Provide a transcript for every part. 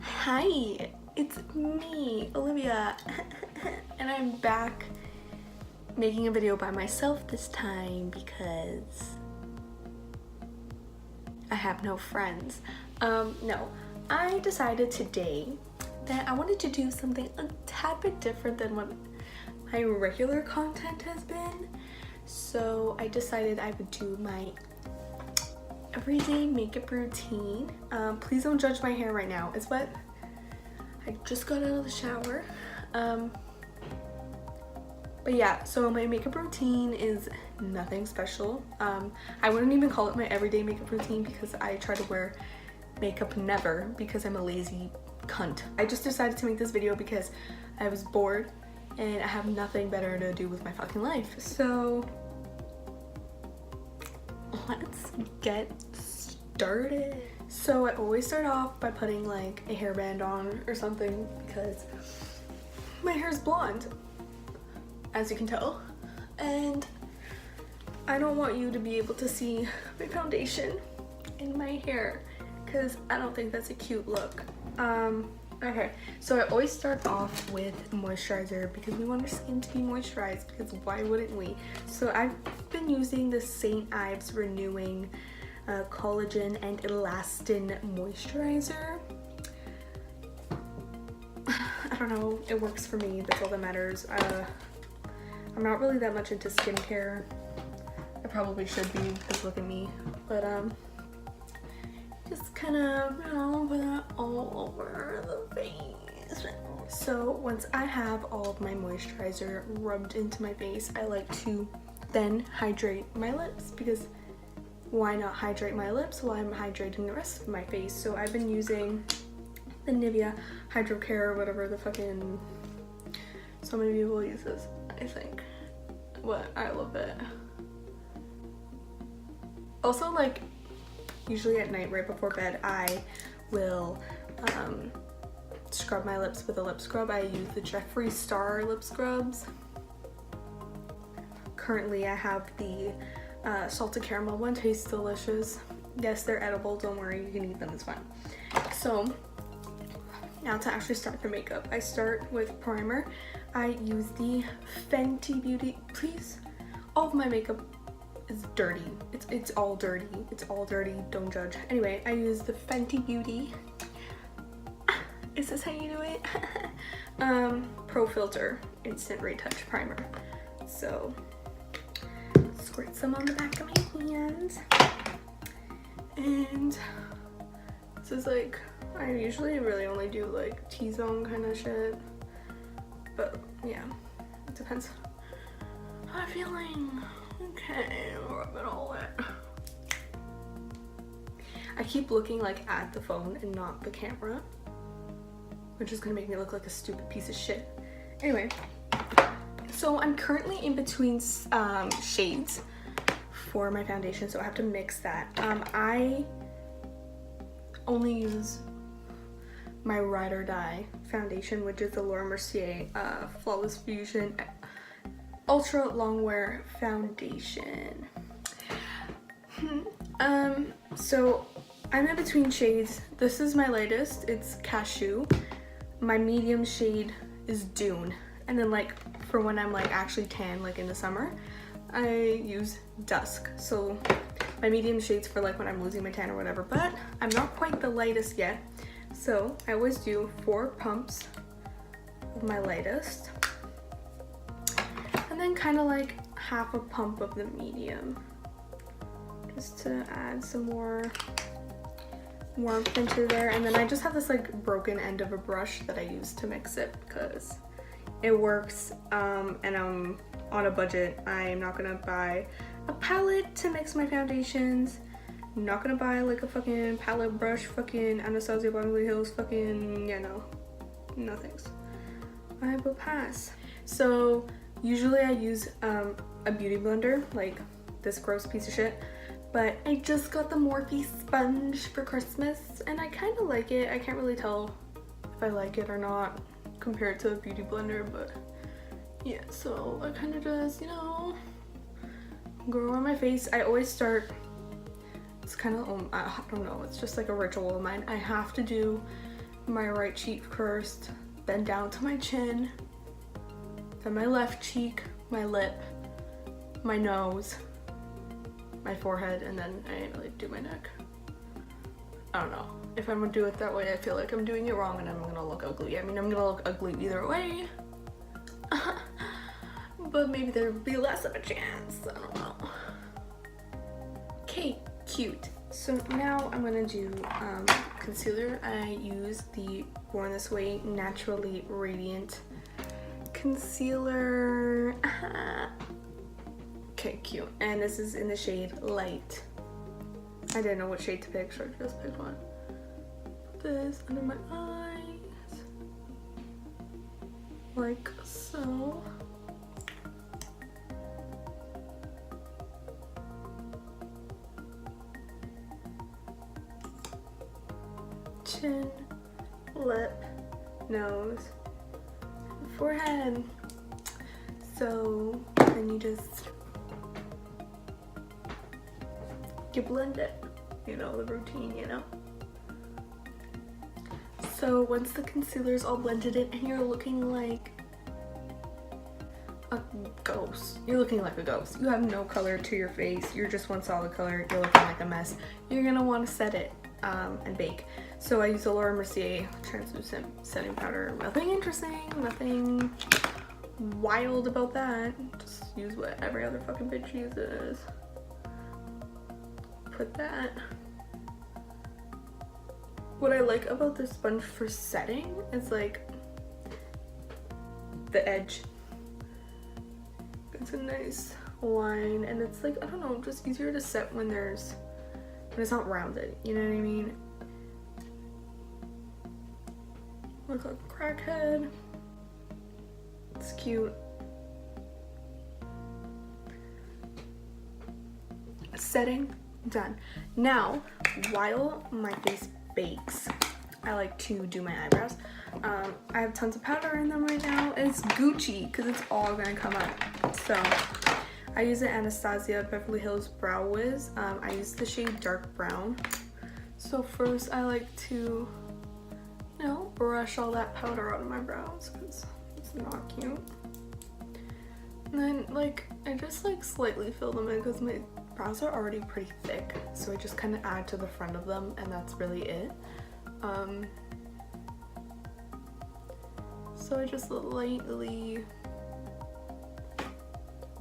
Hi, it's me, Olivia, and I'm back making a video by myself this time because I have no friends. No, I decided today that I wanted to do something a tad bit different than what my regular content has been. So I decided I would do my everyday makeup routine. Please don't judge my hair right now. It's wet. I just got out of the shower. But yeah, so my makeup routine is nothing special. I wouldn't even call it my everyday makeup routine because I try to wear makeup never because I'm a lazy cunt. I just decided to make this video because I was bored and I have nothing better to do with my fucking life. So let's get started. So I always start off by putting like a hairband on or something because my hair is blonde, as you can tell, and I don't want you to be able to see my foundation in my hair because I don't think that's a cute look. Okay, so I always start off with moisturizer because we want our skin to be moisturized, because why wouldn't we? So I've been using the St. Ives Renewing Collagen and Elastin Moisturizer. I don't know, it works for me, that's all that matters. I'm not really that much into skincare. I probably should be because look at me, but just kind of, you know, put that all over the face. So once I have all of my moisturizer rubbed into my face, I like to then hydrate my lips, because why not hydrate my lips while I'm hydrating the rest of my face? So I've been using the Nivea Hydro Care or whatever the fucking, so many people use this, I think. But I love it. Also, like, usually at night right before bed I will scrub my lips with a lip scrub. I use the Jeffree Star lip scrubs. Currently I have the salted caramel one. Tastes delicious. Yes, they're edible, don't worry, you can eat them, it's fine. So now to actually start the makeup, I start with primer. I use the Fenty Beauty. Please, all of my makeup is dirty. It's all dirty. It's all dirty. Don't judge. Anyway, I use the Fenty Beauty. Is this how you do it? Pro Filter Instant Retouch Primer. So squirt some on the back of my hands. And this is like, I usually really only do like T-zone kind of shit. But yeah, it depends how I'm feeling. Okay, rub it all in. I keep looking like at the phone and not the camera, which is gonna make me look like a stupid piece of shit. Anyway, so I'm currently in between shades for my foundation, so I have to mix that. I only use my Ride or Die foundation, which is the Laura Mercier Flawless Fusion Ultra Longwear Foundation. So I'm in between shades. This is my lightest, it's Cashew. My medium shade is Dune. And then like for when I'm like actually tan, like in the summer, I use Dusk. So my medium shades for like when I'm losing my tan or whatever, but I'm not quite the lightest yet. So I always do 4 pumps of my lightest, and then kind of like half a pump of the medium, just to add some more warmth into there. And then I just have this like broken end of a brush that I use to mix it because it works, and I'm on a budget. I'm not gonna buy a palette to mix my foundations. I'm not gonna buy like a fucking palette brush, fucking Anastasia Beverly Hills, fucking, yeah, no thanks. I will pass. So usually I use a beauty blender, like this gross piece of shit, but I just got the Morphe sponge for Christmas and I kind of like it. I can't really tell if I like it or not compared to a beauty blender, but yeah, so I kind of just, you know, go on my face. I always start, it's kind of, I don't know, it's just like a ritual of mine. I have to do my right cheek first, then down to my chin, then my left cheek, my lip, my nose, my forehead, and then I didn't really do my neck. I don't know. If I'm gonna do it that way, I feel like I'm doing it wrong and I'm gonna look ugly. I mean, I'm gonna look ugly either way. But maybe there would be less of a chance. I don't know. Okay, cute. So now I'm gonna do concealer. I use the Born This Way Naturally Radiant Concealer. Okay, cute. And this is in the shade Light. I didn't know what shade to pick, so I just picked one. Put this under my eyes. Like so. Chin, lip, nose, forehead. So then you blend it, you know, the routine, you know. So once the concealer's all blended in and you're looking like a ghost, you're looking like a ghost. You have no color to your face. You're just one solid color. You're looking like a mess. You're gonna want to set it and bake. So I use a Laura Mercier translucent setting powder. Nothing interesting, nothing wild about that. Just use what every other fucking bitch uses. Put that. What I like about this sponge for setting is like the edge. It's a nice line and it's like, I don't know, just easier to set when it's not rounded, you know what I mean? Look like a crackhead. It's cute. Setting done. Now, while my face bakes, I like to do my eyebrows. I have tons of powder in them right now. It's Gucci because it's all gonna come out. So I use the Anastasia Beverly Hills Brow Wiz. I use the shade Dark Brown. So first I like to, you know, brush all that powder out of my brows because it's not cute. And then like I just like slightly fill them in because my brows are already pretty thick, so I just kind of add to the front of them and that's really it. So I just lightly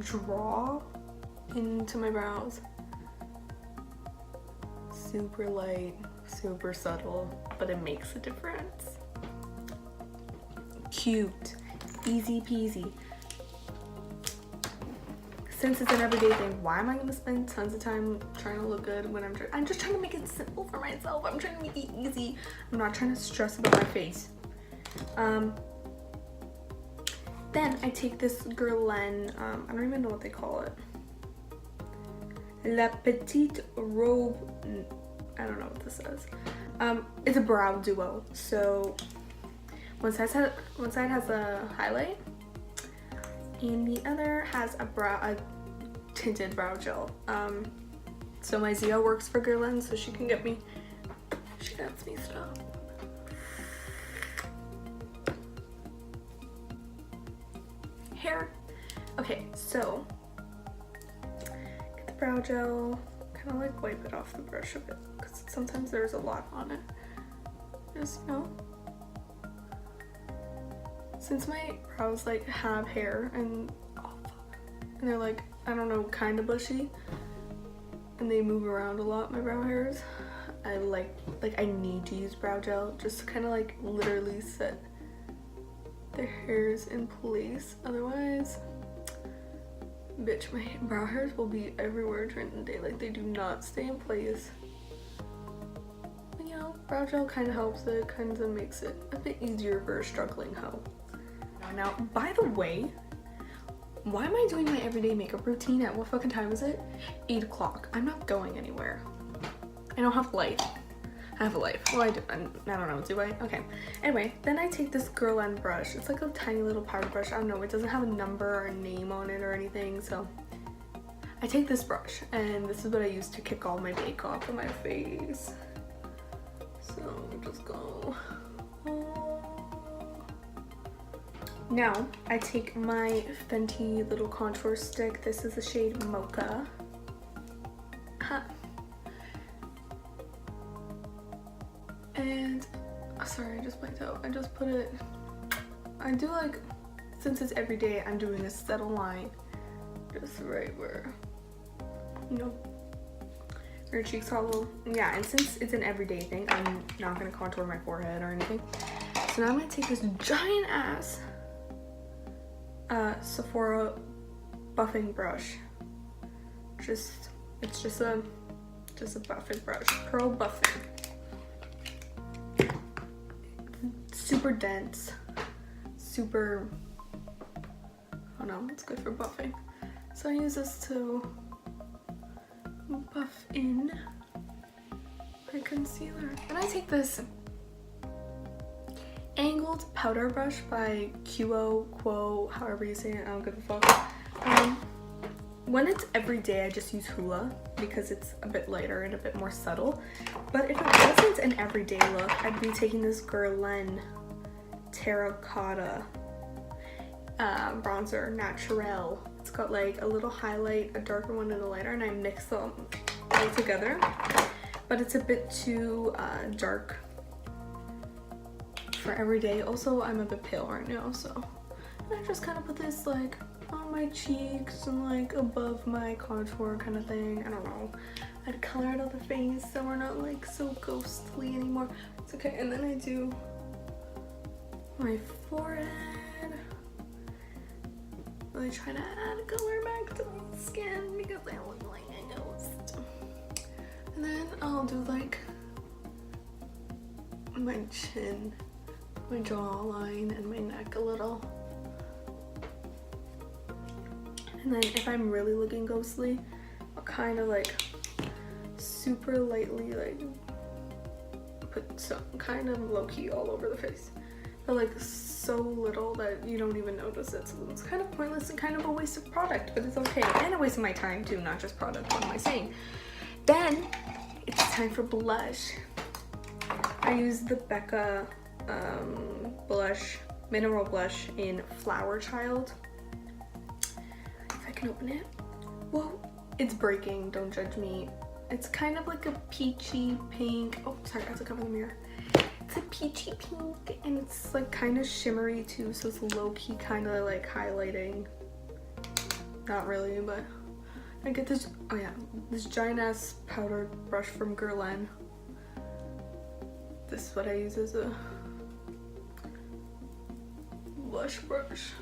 draw into my brows. Super light, super subtle, but it makes a difference. Cute, easy peasy. Since it's an everyday thing, why am I gonna spend tons of time trying to look good when I'm just trying to make it simple for myself. I'm trying to make it easy. I'm not trying to stress about my face. Then I take this Guerlain, I don't even know what they call it. La Petite Robe, I don't know what this says. It's a brow duo. So one side has a highlight and the other has a tinted brow gel. So my Zia works for Guerlain, so she can get me, she gets me stuff. Hair. Okay, so get the brow gel, kind of like wipe it off the brush a bit because sometimes there's a lot on it. Just, you know, since my brows like have hair and they're like, I don't know, kind of bushy and they move around a lot, my brow hairs, I like I need to use brow gel just to kind of like literally set the hairs in place. Otherwise, bitch, my brow hairs will be everywhere during the day. Like, they do not stay in place. But, you know, brow gel kind of helps it, kind of makes it a bit easier for a struggling hoe. Now, by the way, why am I doing my everyday makeup routine at what fucking time is it? 8 o'clock. I'm not going anywhere. I don't have life. I have a life. Well, I don't know, do I? Okay. Anyway, then I take this Guerlain brush. It's like a tiny little powder brush. I don't know, it doesn't have a number or a name on it or anything, so I take this brush, and this is what I use to kick all my bake off of my face. So just go Now I take my Fenty little contour stick. This is the shade Mocha. And sorry, I just blanked out. I just put it, I do like, since it's every day, I'm doing a subtle line just right where, you know, your cheeks are a little, yeah. And since it's an everyday thing, I'm not gonna contour my forehead or anything. So now I'm gonna take this giant ass Sephora buffing brush. It's just a buffing brush, curl buffing. Super dense, super, oh no, it's good for buffing. So I use this to buff in my concealer. And I take this angled powder brush by Quo, however you say it, I don't give a fuck. When it's everyday, I just use Hoola because it's a bit lighter and a bit more subtle. But if it wasn't an everyday look, I'd be taking this Guerlain Terracotta bronzer Naturel. It's got like a little highlight, a darker one and a lighter, and I mix them all together. But it's a bit too dark for everyday. Also, I'm a bit pale right now, so I just kind of put this like on my cheeks and like above my contour kind of thing. I don't know. I'd color it on the face so we're not like so ghostly anymore. It's okay. And then I do my forehead. Really trying to add color back to my skin because I look like a ghost. And then I'll do like my chin, my jawline, and my neck a little. And then if I'm really looking ghostly, I'll kind of like super lightly like put some kind of low-key all over the face. But like so little that you don't even notice it. So it's kind of pointless and kind of a waste of product, but it's okay. And a waste of my time too, not just product, what am I saying? Then it's time for blush. I use the Becca blush, mineral blush in Flower Child. Can open it. Whoa, it's breaking, don't judge me. It's kind of like a peachy pink. Oh, sorry, I have to cover the mirror. It's a peachy pink and it's like kind of shimmery too, so it's low-key kind of like highlighting. Not really, but I get this, oh yeah, this giant ass powder brush from Guerlain. This is what I use as a blush brush.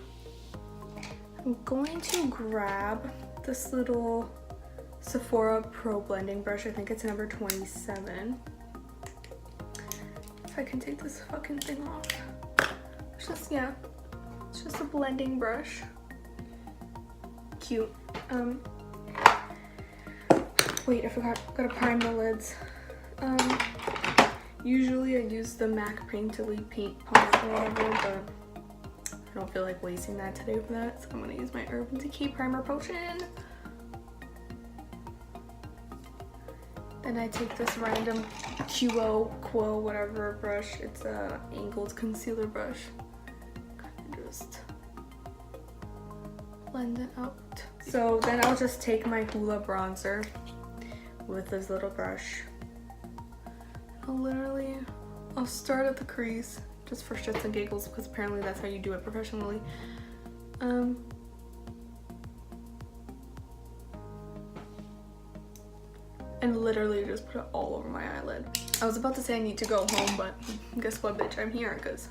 I'm going to grab this little Sephora Pro blending brush. I think it's number 27. If I can take this fucking thing off. It's just, yeah, it's just a blending brush. Cute. Wait, I forgot, gotta prime the lids. Usually I use the MAC Painterly Paint Pot or whatever, but I don't feel like wasting that today for that, so I'm gonna use my Urban Decay Primer Potion. Then I take this random Quo, whatever brush. It's a angled concealer brush. Kind of just blend it out. So then I'll just take my Hoola bronzer with this little brush. I'll start at the crease. Just for shits and giggles, because apparently that's how you do it professionally. And literally just put it all over my eyelid. I was about to say I need to go home, but guess what, bitch, I'm here, because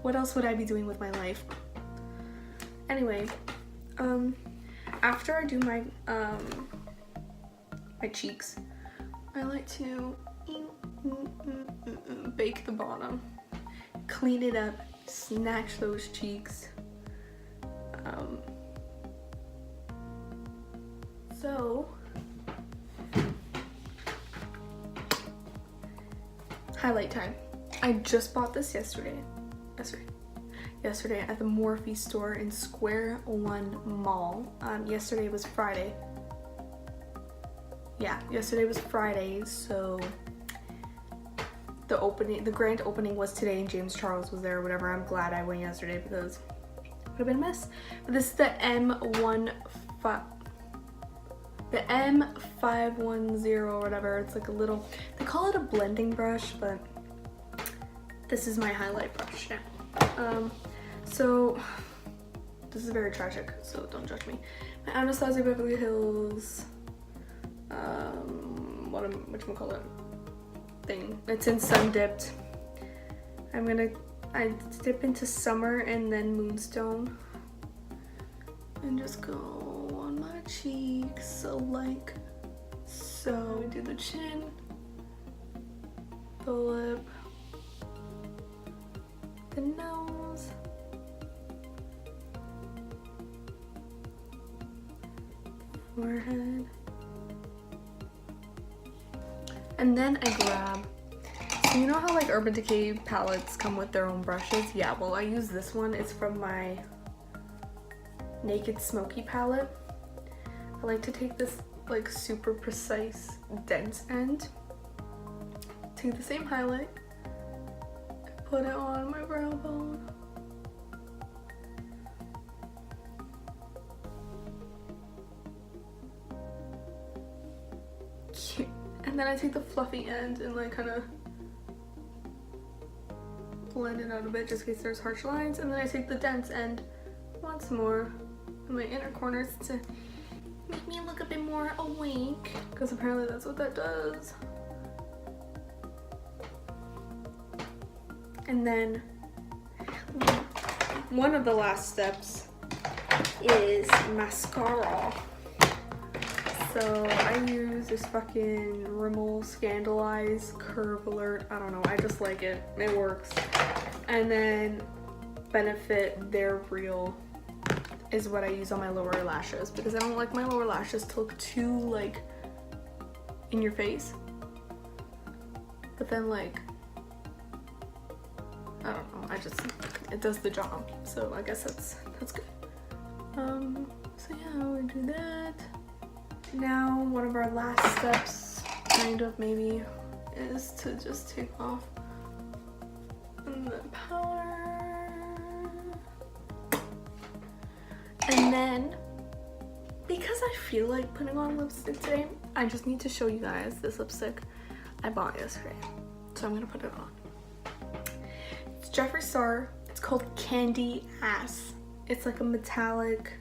what else would I be doing with my life? Anyway, after I do my my cheeks, I like to bake the bottom, clean it up, snatch those cheeks. So highlight time. I just bought this yesterday at the Morphe store in Square One Mall. Yesterday was Friday. Yeah, yesterday was Friday, so the grand opening was today and James Charles was there or whatever. I'm glad I went yesterday because it would have been a mess. But this is the M510 or whatever. It's like a little, they call it a blending brush, but this is my highlight brush now. So this is very tragic, so don't judge me. My Anastasia Beverly Hills, whatchamacallit thing. It's in Sun Dipped. I dip into Summer and then Moonstone and just go on my cheeks, so like so. We do the chin, the lip, the nose, forehead, and then I grab, so you know how like Urban Decay palettes come with their own brushes? Yeah, well I use this one. It's from my Naked Smoky palette. I like to take this like super precise dense end, take the same highlight, put it on my brow bone. Cute. And then I take the fluffy end and like kind of blend it out a bit just in case there's harsh lines. And then I take the dense end once more in my inner corners to make me look a bit more awake, because apparently that's what that does. And then one of the last steps is mascara. So I use this fucking Rimmel Scandalize Curve Alert. I don't know, I just like it. It works. And then Benefit They're Real is what I use on my lower lashes, because I don't like my lower lashes to look too like in your face, but then like I don't know, it does the job, so I guess that's good. So yeah, we do that. Now one of our last steps, kind of maybe, is to just take off the powder. And then, because I feel like putting on lipstick today, I just need to show you guys this lipstick I bought yesterday. So I'm gonna put it on. It's Jeffree Star. It's called Candy Ass. It's like a metallic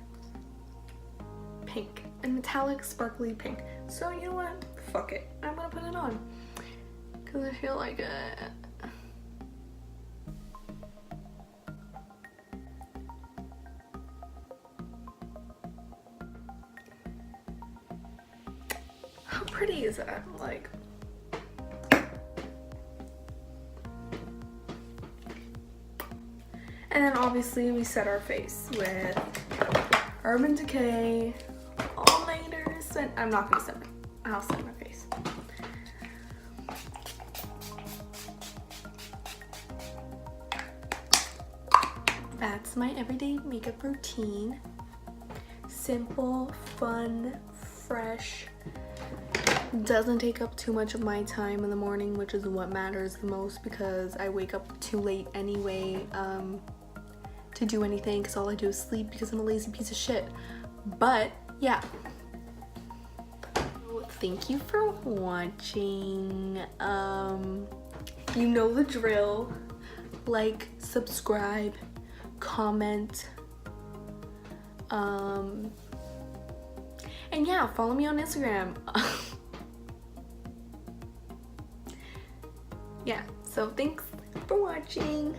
pink, and metallic sparkly pink. So you know what? Fuck it. I'm gonna put it on because I feel like it. How pretty is that? Like, and then obviously we set our face with Urban Decay All-Nighters, and I'm not gonna set I'll set my face. That's my everyday makeup routine. Simple, fun, fresh. Doesn't take up too much of my time in the morning, which is what matters the most, because I wake up too late anyway to do anything, because all I do is sleep because I'm a lazy piece of shit. But yeah, thank you for watching. You know the drill. Like, subscribe, comment, and yeah, follow me on Instagram. Yeah, so thanks for watching.